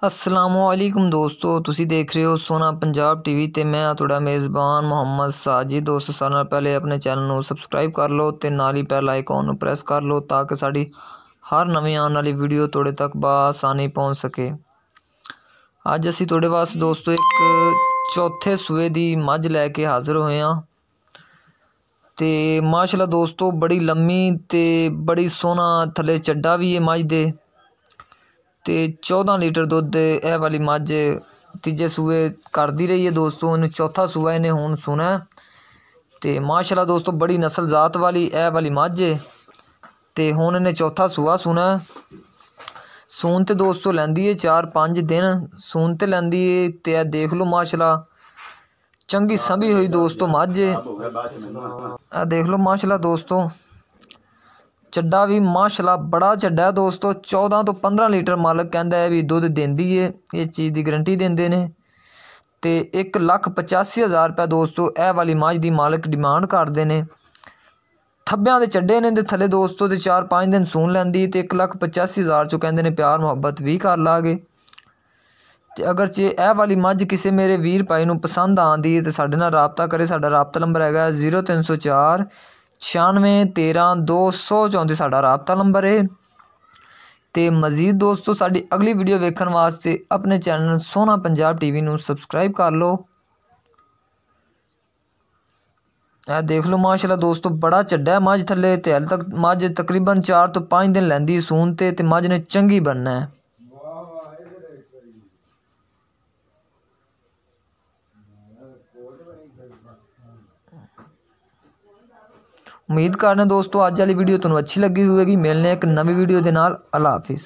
असलामुअलैकुम दोस्तों, तुसी देख रहे हो सोना पंजाब टीवी ते मैं तुहाडा मेज़बान मोहम्मद साजिद। दोस्तों, सारे नाल पहले अपने चैनल नूं सबसक्राइब कर लो ते नाल ही बेल आइकॉन नूं प्रेस कर लो ताकि साडी हर नवीं आने वाली वीडियो तुहाडे तक बआसानी पहुँच सके। अज असीं तुहाडे वास्ते दोस्तों एक चौथे सूए दी मझ लैके हाज़र होए हां ते माशाअल्लाह दोस्तों बड़ी लम्मी ते बड़ी सोहना थल्ले चड्डा भी है मझ दे ते 14 लीटर दुध यह वाली मझ तीजे सूए करती रही है दोस्तों। इन्हें चौथा सूआ इन्हें हुण सुना ते माशाअल्लाह दोस्तों बड़ी नस्ल जात वाली यह वाली मझ है ते हुण इन्हें चौथा सूआ सुना। सून ते दोस्तों लैंदी है 4-5 दिन सून ते लैंदी है ते देख लो माशाअल्लाह चंगी संभी हुई दोस्तों मझ है। देख लो माशाअल्लाह दोस्तों चड्डा भी माशाअल्लाह बड़ा चड्डा है दोस्तों। 14 तो 15 लीटर मालक कहता है भी दुध देंदी है, ये चीज़ की गारंटी देंदे ने ते 1,85,000 रुपये दोस्तों यह वाली मझ की मालक डिमांड करते हैं। थब्बियां दे चड्डे ने ते थले दोस्तों ते 4-5 दिन सून लैंदी ते 1,85,000 चो कहते हैं प्यार मुहब्बत भी कर लागे। ते अगर जे यह वाली मझ किसी मेरे वीर भाई नूं पसंद आती है तो साडे नाल राबता करे। साडा राबता नंबर है 0304 96 13 234 साडा राबता नंबर है। तो मज़ीद दोस्तों साडी अगली वीडियो वेखण वास्ते अपने चैनल सोना पंजाब टीवी नूं सबसक्राइब कर लो। देख लो माशाअल्लाह दोस्तों बड़ा चड्डा है मझ थल्ले ते हल तक मझ तकरीबन 4 तो 5 दिन लैंदी सून ते मझ ने चंगी बनना है। उम्मीद करने दोस्तों अज वाली वीडियो तुहानूं अच्छी लगी होगी। मिलने एक नवी वीडियो के नाल। अल्लाह हाफिज़।